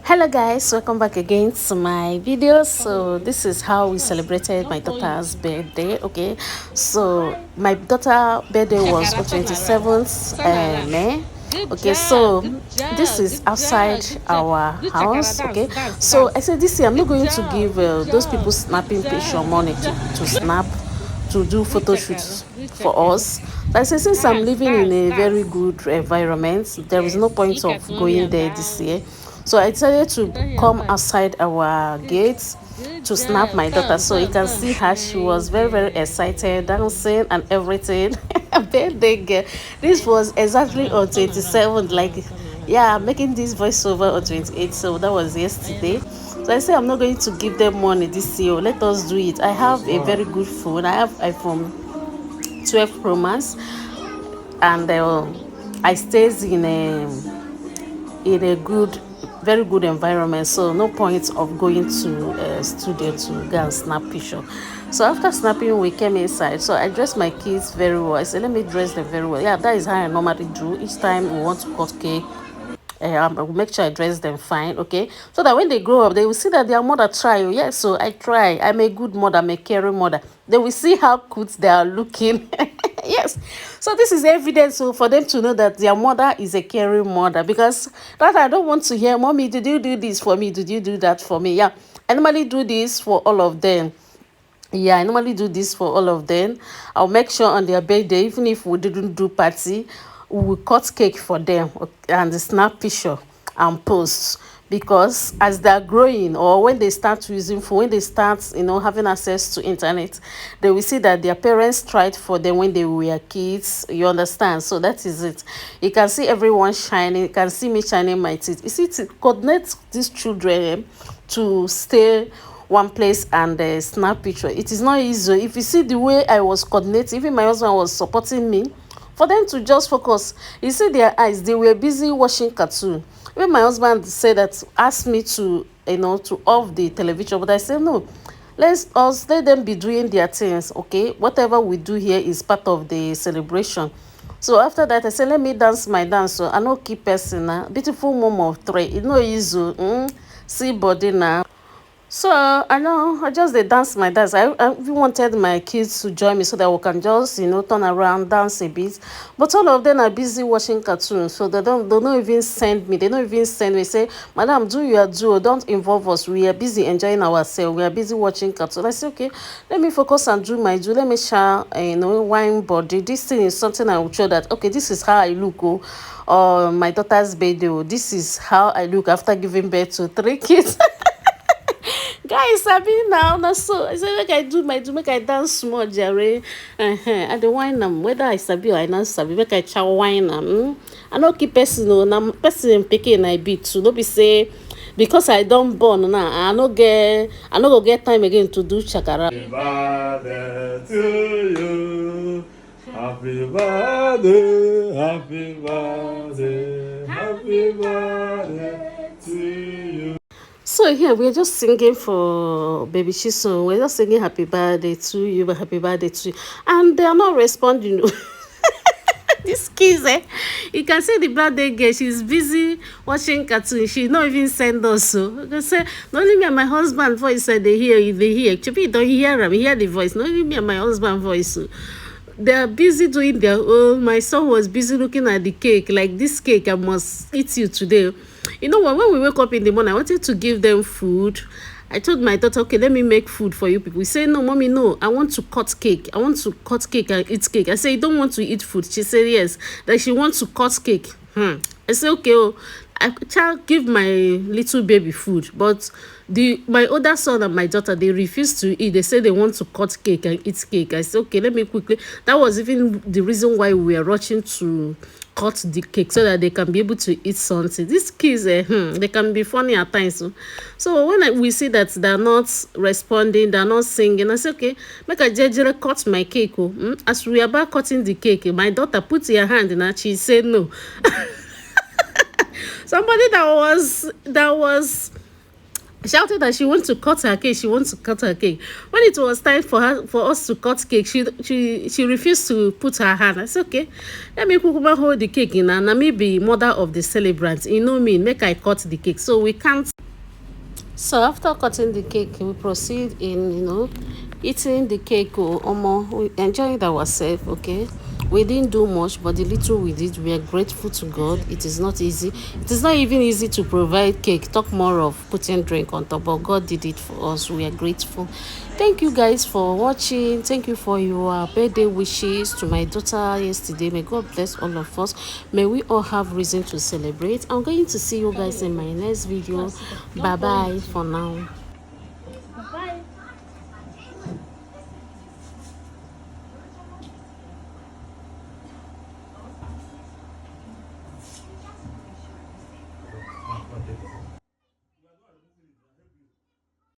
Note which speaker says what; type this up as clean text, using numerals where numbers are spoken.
Speaker 1: Hello guys, welcome back again to my video. So this is how we celebrated my daughter's birthday. Okay, so my daughter birthday was on 27th May. Okay, so this is outside our house. Okay, so I said this year I'm not going to give those people snapping picture money to snap, to do photo shoots for us. But I say, since I'm living in a very good environment, there is no point of going there this year. So I decided to come outside our gates to snap my daughter. So you can see her. She was very, very excited, dancing and everything. Birthday girl. This was exactly on 27th. Like, yeah, I'm making this voiceover on 28th. So that was yesterday. So I say I'm not going to give them money this year. Let us do it. I have a very good phone. I have iPhone 12 Pro Max, and I stays in a good, very good environment. So no point of going to studio to go and snap picture. So after snapping, we came inside. So I dressed my kids very well. I said, let me dress them very well. Yeah, that is how I normally do. Each time we want to cut cake, I will make sure I dress them fine, okay? So that when they grow up, they will see that their mother try. Yes, so I try. I'm a good mother, I'm a caring mother. They will see how cute they are looking. Yes. So this is evidence, so for them to know that their mother is a caring mother. Because that I don't want to hear, mommy, did you do this for me? Did you do that for me? Yeah, I normally do this for all of them. Yeah, I normally do this for all of them. I'll make sure on their birthday, even if we didn't do party, we will cut cake for them and snap picture and post. Because as they're growing, or when they start using phone, when they start having access to internet, they will see that their parents tried for them when they were kids. You understand? So that is it. You can see everyone shining. You can see me shining my teeth. You see, to coordinate these children to stay one place and snap picture, it is not easy. If you see the way I was coordinating, even my husband was supporting me, for them to just focus, you see their eyes, they were busy watching cartoon. Even my husband said that, asked me to to off the television, but I said no, let them be doing their things. Okay, whatever we do here is part of the celebration. So after that, I said, let me dance my dance. So I know keep person now. Beautiful mom of three. It's no easy. See body now. So I know I just dance my dance. I even wanted my kids to join me so that we can just turn around, dance a bit. But all of them are busy watching cartoons, so they don't even send me. They don't even send me. Say, Madam, do your do. Don't involve us. We are busy enjoying ourselves. We are busy watching cartoon. I say, okay, let me focus and do my do. Let me share wine body. This thing is something I will show that, okay, this is how I look. Oh, or my daughter's birthday. Oh, this is how I look after giving birth to 3 kids. Guys, sabi now na so I say make I do my do, make I dance small jare. I dey whine am whether I sabi or I not sabi, make I chow whine am. I no keep person o, na person pikin I be too. No be say because I don born now, I no go get time again to do shakara.
Speaker 2: Happy birthday to you. Happy birthday, happy birthday, happy birthday to you.
Speaker 1: So here we're just singing for baby Chisom. We're just singing happy birthday to you, but happy birthday to you. And they are not responding. This kids, you can see the birthday girl, she's busy watching cartoon. She not even send us. So they say, not only me and my husband voice said they hear. Chippy don't hear them, hear the voice. Not only me and my husband voice. So they are busy doing their own. My son was busy looking at the cake. Like, this cake, I must eat you today. You know what? When we wake up in the morning, I wanted to give them food. I told my daughter, okay, let me make food for you people. We say, no, mommy, no, I want to cut cake. I want to cut cake and eat cake. I say, you don't want to eat food? She said, yes, that she wants to cut cake. I say, okay, oh, I shall give my little baby food. But my older son and my daughter, they refuse to eat. They say they want to cut cake and eat cake. I said, okay, let me quickly. That was even the reason why we were rushing to cut the cake so that they can be able to eat something. These kids, they can be funny at times. So when we see that they're not responding, they're not singing, I say, okay, make a jejere cut my cake. As we are about cutting the cake, my daughter put her hand in her. She said no. Somebody that was shouted that she wants to cut her cake. She wants to cut her cake. When it was time for us to cut cake, she refused to put her hand. I said, okay, let me hold the cake in, and I may be mother of the celebrant. You know me, make I cut the cake. So we can't So after cutting the cake, we proceed in, eating the cake. Oh, omo, we enjoyed ourselves. Okay, we didn't do much, but the little we did, we are grateful to God. It is not easy. It is not even easy to provide cake. Talk more of putting drink on top, but God did it for us. We are grateful. Thank you guys for watching. Thank you for your birthday wishes to my daughter yesterday. May God bless all of us. May we all have reason to celebrate. I'm going to see you guys in my next video. Bye bye for now.